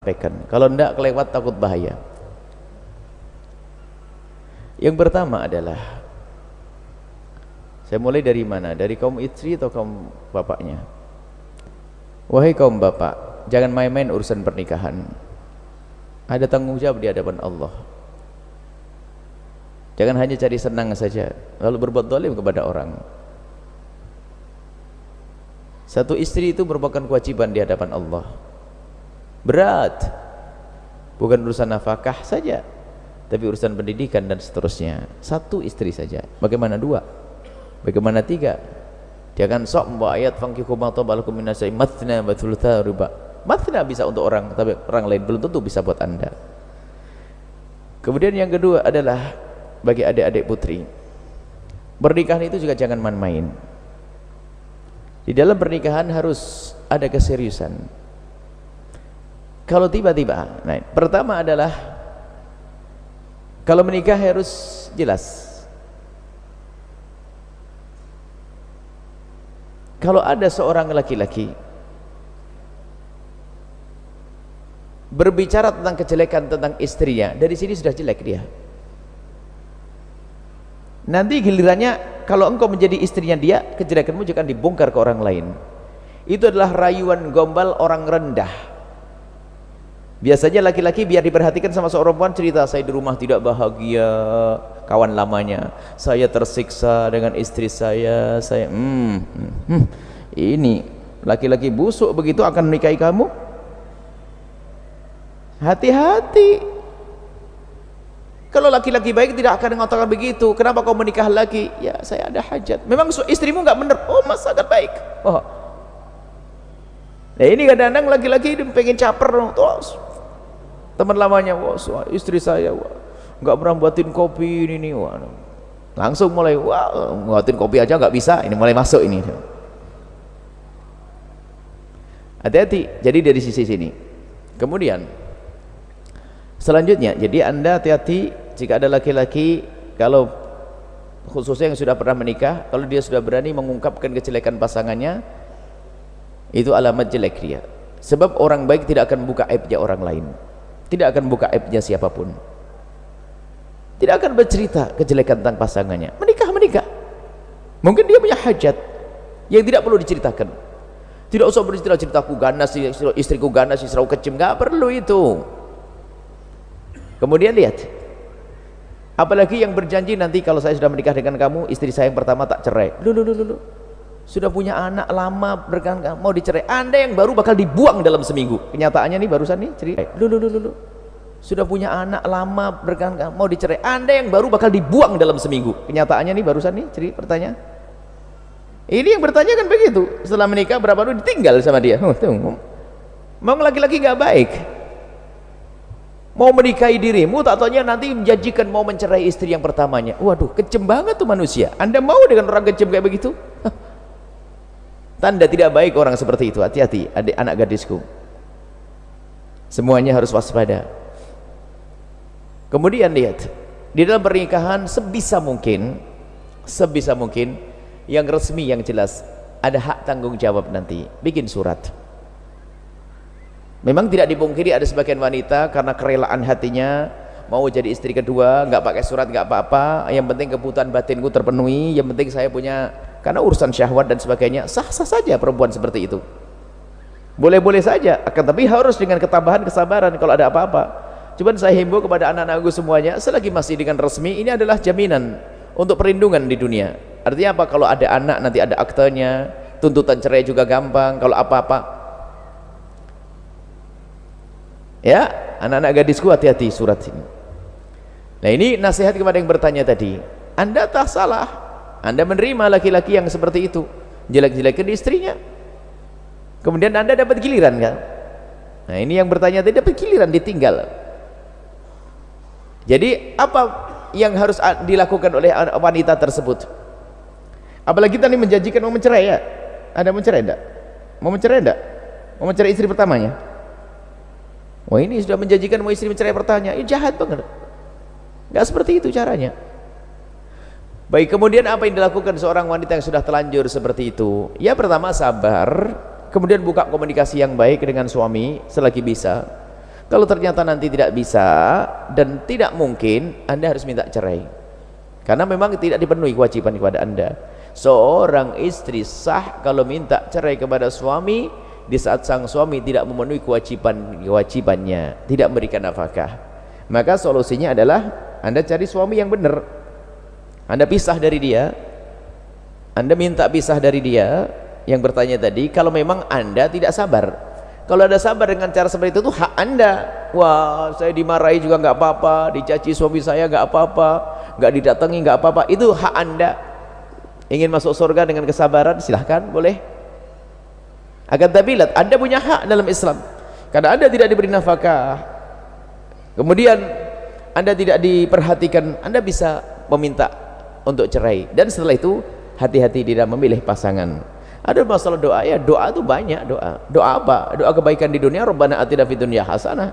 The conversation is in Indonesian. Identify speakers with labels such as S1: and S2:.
S1: sampaikan. Kalau tidak kelewat takut bahaya. Yang pertama adalah, saya mulai dari mana? Dari kaum istri atau kaum bapaknya? Wahai kaum bapak, jangan main-main urusan pernikahan. Ada tanggung jawab di hadapan Allah. Jangan hanya cari senang saja lalu berbuat zalim kepada orang. Satu istri itu merupakan kewajiban di hadapan Allah. Berat. Bukan urusan nafkah saja, tapi urusan pendidikan dan seterusnya. Satu istri saja. Bagaimana dua? Bagaimana tiga? Jangan sok membawa ayat fankihu ma taba lakum minas nisa'i mathna wa thulutha ruba. Mathna bisa untuk orang, tapi orang lain belum tentu bisa buat Anda. Kemudian yang kedua adalah bagi adik-adik putri, pernikahan itu juga jangan main-main. Di dalam pernikahan harus ada keseriusan. Kalau tiba-tiba, nah, pertama adalah kalau menikah harus jelas. Kalau ada seorang laki-laki berbicara tentang kejelekan tentang istrinya, dari sini sudah jelek dia. Nanti gilirannya kalau engkau menjadi istrinya dia, kejelekanmu juga akan dibongkar ke orang lain. Itu adalah rayuan gombal orang rendah. Biasanya laki-laki biar diperhatikan sama seorang perempuan cerita, saya di rumah tidak bahagia, kawan lamanya, saya tersiksa dengan istri saya ini laki-laki busuk begitu akan menikahi kamu. Hati-hati. Kalau laki-laki baik tidak akan mengatakan begitu. Kenapa kau menikah lagi? Ya saya ada hajat. Memang istrimu nggak benar. Oh mas sangat baik. Oh. Nah ini kadang-kadang laki-laki pengen caper terus. Teman lamanya, wah istri saya nggak pernah buatin kopi ini wah. Langsung mulai wah buatin kopi aja nggak bisa, ini mulai masuk ini. Hati-hati. Jadi dari sisi sini. Kemudian selanjutnya, jadi Anda hati-hati jika ada laki-laki, kalau khususnya yang sudah pernah menikah, kalau dia sudah berani mengungkapkan kejelekan pasangannya, itu alamat jelek dia. Sebab orang baik tidak akan buka aibnya orang lain, tidak akan buka aibnya siapapun, tidak akan bercerita kejelekan tentang pasangannya. Menikah mungkin dia punya hajat yang tidak perlu diceritakan. Tidak usah bercerita-ceritaku ganas, istriku ganas, istriku kecim, nggak perlu itu. Kemudian lihat, apalagi yang berjanji nanti kalau saya sudah menikah dengan kamu, istri saya yang pertama tak cerai. Lu sudah punya anak lama berkali-kali mau dicerai. Anda yang baru bakal dibuang dalam seminggu. Kenyataannya nih barusan nih cerita. Lu sudah punya anak lama berkali-kali mau dicerai. Anda yang baru bakal dibuang dalam seminggu. Kenyataannya nih barusan nih cerita pertanyaan. Ini yang bertanya kan begitu. Setelah menikah berapa dulu ditinggal sama dia. Mau laki-laki nggak baik. Mau menikahi dirimu, tak taunya nanti menjanjikan mau mencerai istri yang pertamanya. Waduh, kejem banget tuh manusia. Anda mau dengan orang kejem kayak begitu? Tanda tidak baik orang seperti itu. Hati-hati adik anak gadisku. Semuanya harus waspada. Kemudian lihat, di dalam pernikahan sebisa mungkin yang resmi, yang jelas, ada hak tanggung jawab nanti. Bikin surat. Memang tidak dipungkiri ada sebagian wanita karena kerelaan hatinya mau jadi istri kedua, nggak pakai surat nggak apa-apa, yang penting kebutuhan batinku terpenuhi, yang penting saya punya, karena urusan syahwat dan sebagainya. Sah-sah saja perempuan seperti itu, boleh-boleh saja, akan tapi harus dengan ketabahan, kesabaran kalau ada apa-apa. Cuman saya himbau kepada anak-anakku semuanya, selagi masih dengan resmi, ini adalah jaminan untuk perlindungan di dunia. Artinya apa? Kalau ada anak nanti ada aktenya, tuntutan cerai juga gampang. Kalau apa-apa, ya anak-anak gadisku hati-hati surat ini. Nah ini nasihat kepada yang bertanya tadi. Anda tak salah, Anda menerima laki-laki yang seperti itu, jelek-jelekin istrinya, kemudian Anda dapat giliran kan? Nah ini yang bertanya tadi dapat giliran, ditinggal. Jadi apa yang harus dilakukan oleh wanita tersebut? Apalagi tadi menjanjikan mau mencerai ya. Ada mencerai enggak? Mau mencerai enggak? Mau mencerai istri pertamanya? Wah ini sudah menjanjikan mau istri mencerai pertanyaan, ini jahat banget. Nggak seperti itu caranya. Baik, kemudian apa yang dilakukan seorang wanita yang sudah telanjur seperti itu? Ya pertama sabar, kemudian buka komunikasi yang baik dengan suami selagi bisa. Kalau ternyata nanti tidak bisa dan tidak mungkin, Anda harus minta cerai, karena memang tidak dipenuhi kewajiban kepada Anda. Seorang istri sah kalau minta cerai kepada suami di saat sang suami tidak memenuhi kewajibannya, tidak memberikan nafkah. Maka solusinya adalah Anda cari suami yang benar, Anda pisah dari dia, Anda minta pisah dari dia. Yang bertanya tadi, kalau memang Anda tidak sabar. Kalau Anda sabar dengan cara seperti itu hak Anda. Wah, saya dimarahi juga nggak apa-apa, dicaci suami saya nggak apa-apa, nggak didatangi nggak apa-apa, itu hak Anda. Ingin masuk surga dengan kesabaran, silahkan, boleh. Akan tapi lihat, Anda punya hak dalam Islam. Karena Anda tidak diberi nafkah, kemudian Anda tidak diperhatikan, Anda bisa meminta untuk cerai. Dan setelah itu hati-hati di dalam memilih pasangan. Ada masalah doa, ya doa itu banyak. Doa apa? Doa kebaikan di dunia, Rabbana atina fid dunya hasanah